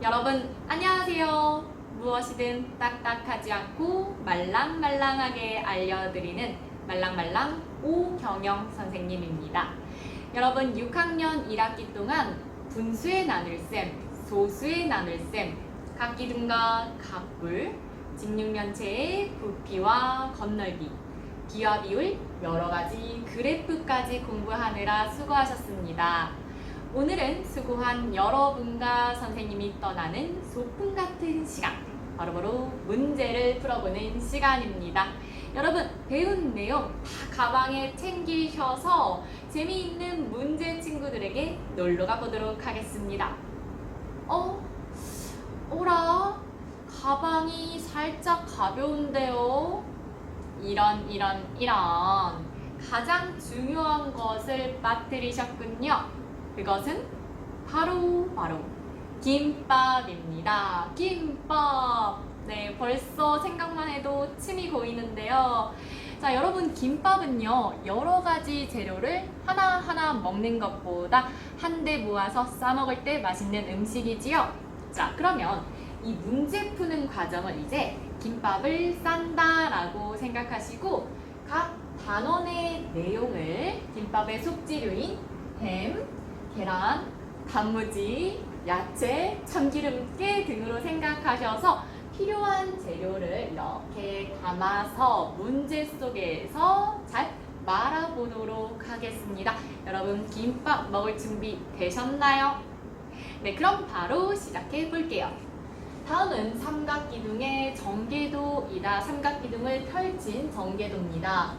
여러분 안녕하세요. 무엇이든 딱딱하지 않고 말랑말랑하게 알려드리는 말랑말랑 오경영 선생님입니다. 여러분 6학년 1학기 동안 분수의 나눌셈, 소수의 나눌셈, 각기둥과 각불, 직육면체의 부피와 건널비, 비와 비율, 여러가지 그래프까지 공부하느라 수고하셨습니다. 오늘은 수고한 여러분과 선생님이 떠나는 소풍 같은 시간, 바로바로 문제를 풀어보는 시간입니다. 여러분 배운 내용 다 가방에 챙기셔서 재미있는 문제 친구들에게 놀러가 보도록 하겠습니다. 오라, 가방이 살짝 가벼운데요. 이런 가장 중요한 것을 빠뜨리셨군요. 그것은 바로 김밥입니다. 김밥. 네, 벌써 생각만 해도 침이 고이는데요. 자, 여러분 김밥은요, 여러 가지 재료를 하나하나 먹는 것보다 한데 모아서 싸먹을 때 맛있는 음식이지요. 자, 그러면 이 문제 푸는 과정을 이제 김밥을 싼다라고 생각하시고 각 단원의 내용을 김밥의 속재료인 햄, 계란, 단무지, 야채, 참기름깨 등으로 생각하셔서 필요한 재료를 이렇게 담아서 문제 속에서 잘 말아보도록 하겠습니다. 여러분 김밥 먹을 준비 되셨나요? 네, 그럼 바로 시작해 볼게요. 다음은 삼각기둥의 정계도이다. 삼각기둥을 펼친 정계도입니다.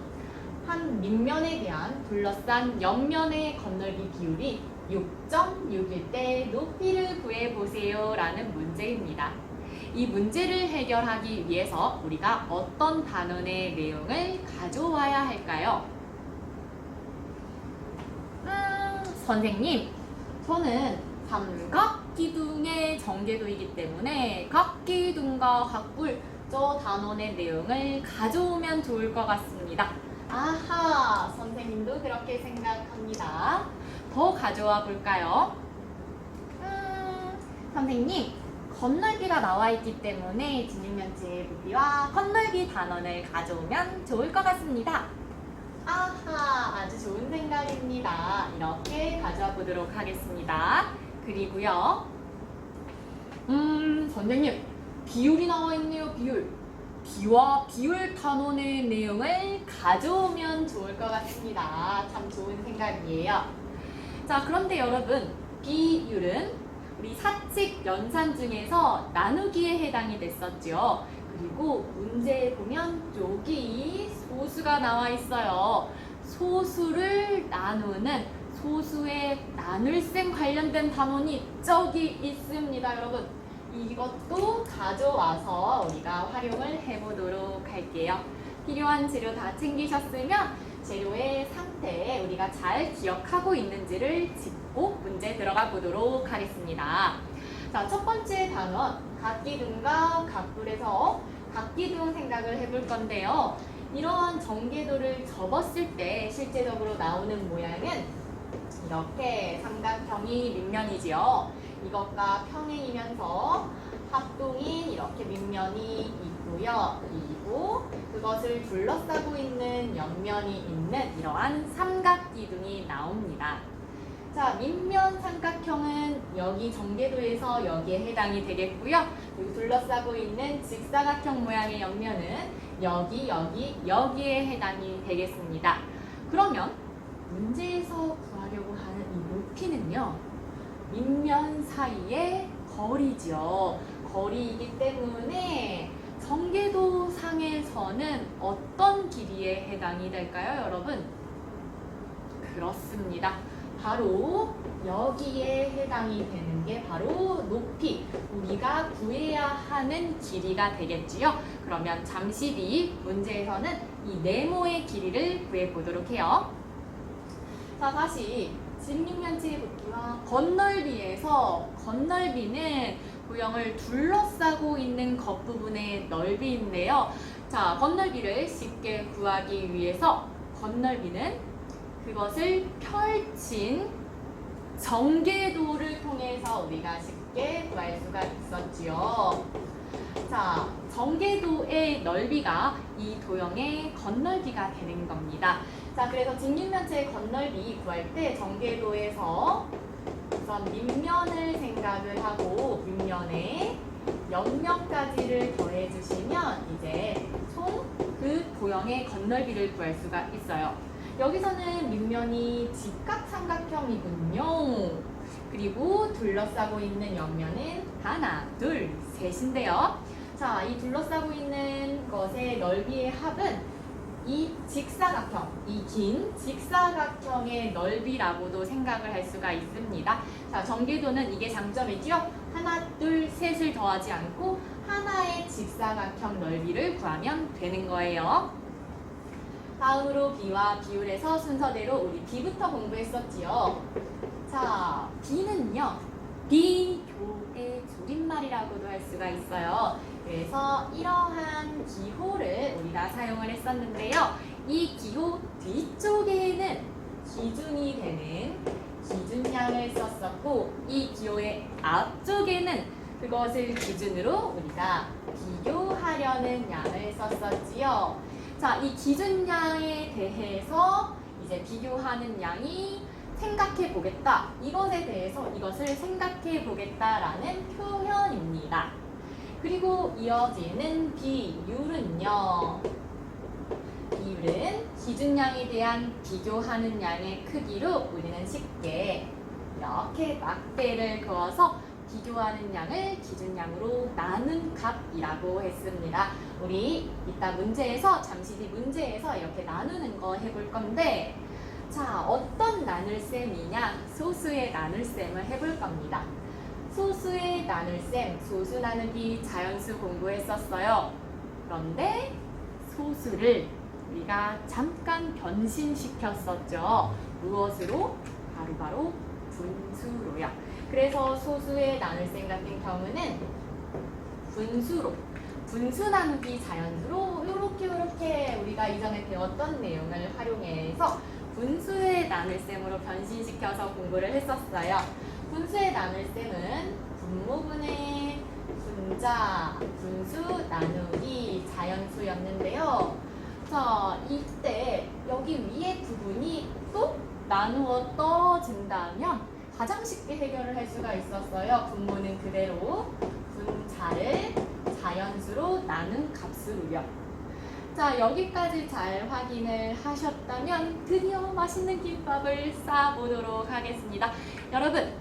한 밑면에 대한 둘러싼 옆면의 건널비 비율이 6.6일 때 높이를 구해보세요 라는 문제입니다. 이 문제를 해결하기 위해서 우리가 어떤 단원의 내용을 가져와야 할까요? 선생님, 저는 삼각기둥의 정계도이기 때문에 각기둥과 각불 저 단원의 내용을 가져오면 좋을 것 같습니다. 아하, 선생님도 그렇게 생각합니다. 더 가져와 볼까요? 선생님, 건널비가 나와 있기 때문에 직육면체의 부피와 건널비 단원을 가져오면 좋을 것 같습니다. 아하, 아주 좋은 생각입니다. 이렇게 가져와 보도록 하겠습니다. 그리고요, 선생님, 비율이 나와 있네요, 비율. 비와 비율 단원의 내용을 가져오면 좋을 것 같습니다. 참 좋은 생각이에요. 자, 그런데 여러분, 비율은 우리 사칙 연산 중에서 나누기에 해당이 됐었죠. 그리고 문제에 보면 여기 소수가 나와 있어요. 소수를 나누는 소수의 나눌셈 관련된 단원이 저기 있습니다, 여러분. 이것도 가져와서 우리가 활용을 해보도록 할게요. 필요한 재료 다 챙기셨으면 재료의 상태 우리가 잘 기억하고 있는지를 짚고 문제 들어가 보도록 하겠습니다. 자, 첫 번째 단원 각기둥과 각불에서 각기둥 생각을 해볼 건데요. 이러한 정계도를 접었을 때 실제적으로 나오는 모양은 이렇게 삼각형이 밑면이지요. 이것과 평행이면서 합동인 이렇게 밑면이 있고요. 그리고 그것을 둘러싸고 있는 옆면이 있는 이러한 삼각기둥이 나옵니다. 자, 밑면 삼각형은 여기 정계도에서 여기에 해당이 되겠고요. 그리고 둘러싸고 있는 직사각형 모양의 옆면은 여기에 해당이 되겠습니다. 그러면 문제에서 구하려고 하는 이 높이는요, 밑면 사이의 거리죠. 거리이기 때문에 정계도 상에서는 어떤 길이에 해당이 될까요, 여러분? 그렇습니다. 바로 여기에 해당이 되는 게 바로 높이, 우리가 구해야 하는 길이가 되겠지요. 그러면 잠시 뒤 문제에서는 이 네모의 길이를 구해보도록 해요. 자, 다시 직육면체의 부피와 건널비에서 건널비는 구형을 둘러싸고 있는 겉부분의 넓이인데요. 자, 건널비를 쉽게 구하기 위해서 건널비는 그것을 펼친 정계도를 통해서 우리가 쉽게 쉽게 구할 수가 있었지요. 자, 정계도의 넓이가 이 도형의 건널비가 되는 겁니다. 자, 그래서 직육면체의 건널비 구할 때 정계도에서 우선 밑면을 생각을 하고 밑면에 옆면까지를 더해주시면 이제 총 그 도형의 건널비를 구할 수가 있어요. 여기서는 밑면이 직각삼각형이군요. 그리고 둘러싸고 있는 옆면은 하나, 둘, 셋인데요. 자, 이 둘러싸고 있는 것의 넓이의 합은 이 직사각형, 이 긴 직사각형의 넓이라고도 생각을 할 수가 있습니다. 자, 정계도는 이게 장점이죠. 하나, 둘, 셋을 더하지 않고 하나의 직사각형 넓이를 구하면 되는 거예요. 다음으로 비와 비율에서 순서대로 우리 비부터 공부했었지요. 자, 비는요, 비교의 줄임말이라고도 할 수가 있어요. 그래서 이러한 기호를 우리가 사용을 했었는데요. 이 기호 뒤쪽에는 기준이 되는 기준량을 썼었고, 이 기호의 앞쪽에는 그것을 기준으로 우리가 비교하려는 양을 썼었지요. 자, 이 기준량에 대해서 이제 비교하는 양이 생각해 보겠다. 이것에 대해서 이것을 생각해 보겠다라는 표현입니다. 그리고 이어지는 비율은요. 비율은 기준량에 대한 비교하는 양의 크기로 우리는 쉽게 이렇게 막대를 그어서 비교하는 양을 기준량으로 나눈 값이라고 했습니다. 우리 이따 문제에서 잠시 뒤 문제에서 이렇게 나누는 거 해볼 건데, 자, 어떤 나눌셈이냐? 소수의 나눌셈을 해볼 겁니다. 소수의 나눌셈, 소수 나누기 자연수 공부했었어요. 그런데 소수를 우리가 잠깐 변신시켰었죠. 무엇으로? 바로 분수로요. 그래서 소수의 나눌셈 같은 경우는 분수로, 분수 나누기 자연수로 이렇게 우리가 이전에 배웠던 내용을 활용해서 분수의 나눌셈으로 변신시켜서 공부를 했었어요. 분수의 나눌셈은 분모분의 분자, 분수 나누기 자연수였는데요. 자, 이때 여기 위에 부분이 또 나누어 떠진다면 가장 쉽게 해결을 할 수가 있었어요. 분모는 그대로 분자를 자연수로 나눈 값으로요. 자, 여기까지 잘 확인을 하셨다면 드디어 맛있는 김밥을 싸보도록 하겠습니다. 여러분,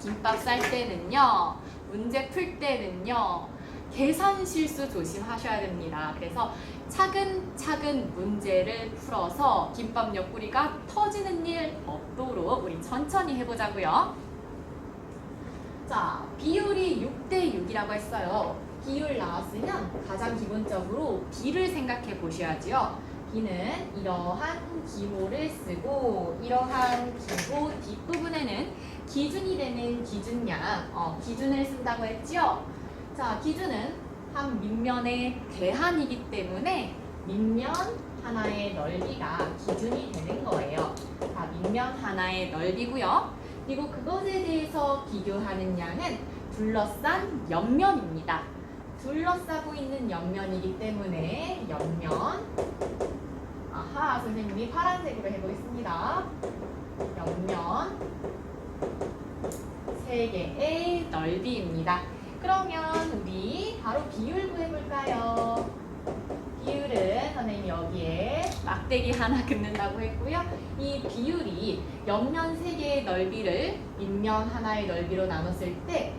김밥 쌀 때는요, 문제 풀 때는요, 계산 실수 조심하셔야 됩니다. 그래서 차근차근 문제를 풀어서 김밥 옆구리가 터지는 일 없도록 우리 천천히 해보자고요. 자, 비율이 6대 6이라고 했어요. 비율 나왔으면 가장 기본적으로 비를 생각해 보셔야지요. 비는 이러한 기호를 쓰고, 이러한 기호 뒷부분에는 기준이 되는 기준량, 기준을 쓴다고 했죠. 자, 기준은 한 밑면의 대한이기 때문에 밑면 하나의 넓이가 기준이 되는 거예요. 자, 밑면 하나의 넓이고요. 그리고 그것에 대해서 비교하는 양은 둘러싼 옆면입니다. 둘러싸고 있는 옆면이기 때문에 옆면, 아하, 선생님이 파란색으로 해보겠습니다. 옆면 3개의 넓이입니다. 그러면 우리 바로 비율 구해볼까요? 비율은 선생님이 여기에 막대기 하나 긋는다고 했고요. 이 비율이 옆면 3개의 넓이를 밑면 하나의 넓이로 나눴을 때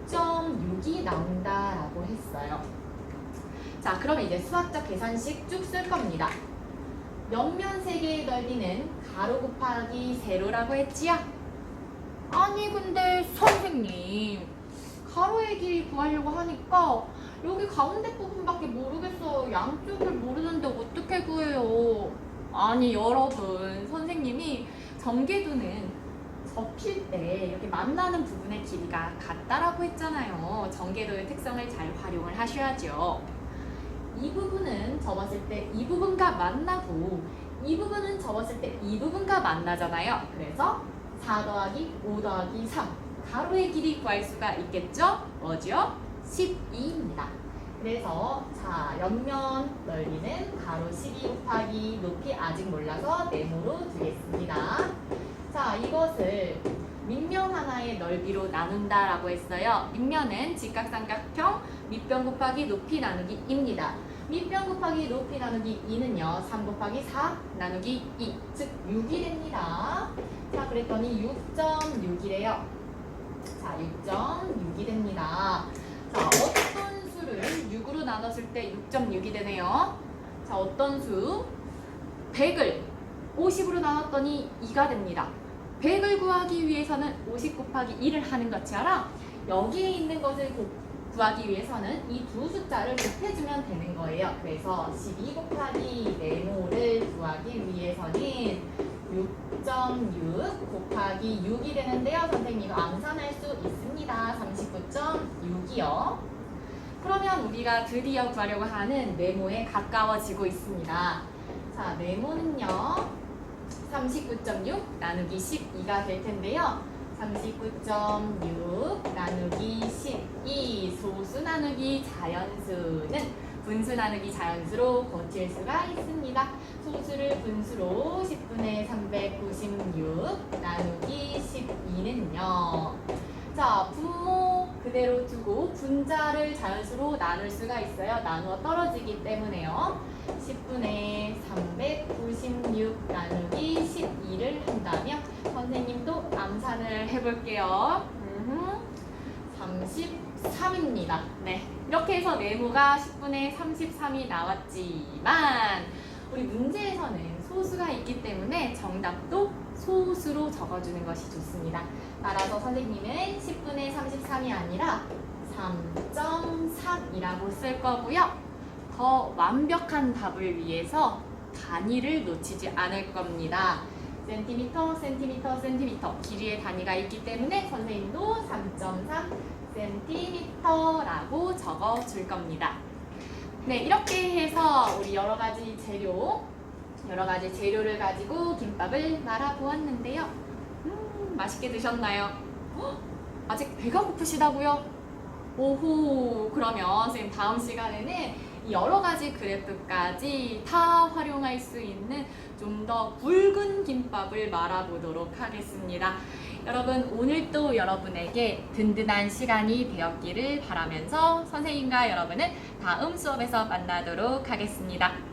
6.6이 나온다라고 했어요. 자, 그럼 이제 수학적 계산식 쭉 쓸 겁니다. 옆면 3개의 넓이는 가로 곱하기 세로라고 했지요? 아니, 근데 선생님, 가로의 길이 구하려고 하니까 여기 가운데 부분밖에 모르겠어. 양쪽을 모르는데 어떻게 구해요? 아니, 여러분, 선생님이 정계도는 접힐 때 이렇게 만나는 부분의 길이가 같다라고 했잖아요. 정계도의 특성을 잘 활용을 하셔야죠. 이 부분은 접었을 때 이 부분과 만나고, 이 부분은 접었을 때 이 부분과 만나잖아요. 그래서 4 더하기 5 더하기 3 가로의 길이 구할 수가 있겠죠? 뭐죠? 12입니다. 그래서 자, 옆면 넓이는 가로 12 곱하기 높이 아직 몰라서 네모로 두겠습니다. 자, 이것을 밑면 하나의 넓이로 나눈다라고 했어요. 밑면은 직각삼각형 밑변 곱하기 높이 나누기입니다. 밑변 곱하기 높이 나누기 2는요. 3 곱하기 4 나누기 2, 즉 6이 됩니다. 자, 그랬더니 6.6이래요. 자, 6.6이 됩니다. 자, 어떤 수를 6으로 나눴을 때 6.6이 되네요. 자, 어떤 수? 100을 50으로 나눴더니 2가 됩니다. 100을 구하기 위해서는 50 곱하기 2를 하는 것처럼 여기에 있는 것을 구하기 위해서는 이 두 숫자를 곱해주면 되는 거예요. 그래서 12 곱하기 네모를 구하기 위해서는 6.6 곱하기 6이 되는데요. 선생님 이거 암산할 수 있습니다. 39.6이요. 그러면 우리가 드디어 구하려고 하는 네모에 가까워지고 있습니다. 자, 네모는요. 39.6 나누기 12가 될 텐데요. 39.6 나누기 12 소수 나누기 자연수는 분수 나누기 자연수로 고칠 수가 있습니다. 소수를 분수로 10분의 396 나누기 12는요. 자, 분모 그대로 두고 분자를 자연수로 나눌 수가 있어요. 나누어 떨어지기 때문에요. 10분의 396 나누기 12를 한다면 선생님도 암산을 해볼게요. 33입니다. 네, 이렇게 해서 네모가 10분의 33이 나왔지만 우리 문제에서는 소수가 있기 때문에 정답도 소수로 적어주는 것이 좋습니다. 따라서 선생님은 10분의 33이 아니라 3.3이라고 쓸 거고요. 더 완벽한 답을 위해서 단위를 놓치지 않을 겁니다. 센티미터, 센티미터, 센티미터 길이의 단위가 있기 때문에 선생님도 3.3 센티미터라고 적어줄 겁니다. 네, 이렇게 해서 우리 여러 가지 재료를 가지고 김밥을 말아 보았는데요. 맛있게 드셨나요? 아직 배가 고프시다고요? 오호, 그러면 선생님 다음 시간에는 여러 가지 그래프까지 다 활용할 수 있는 좀 더 굵은 김밥을 말아보도록 하겠습니다. 여러분, 오늘도 여러분에게 든든한 시간이 되었기를 바라면서 선생님과 여러분은 다음 수업에서 만나도록 하겠습니다.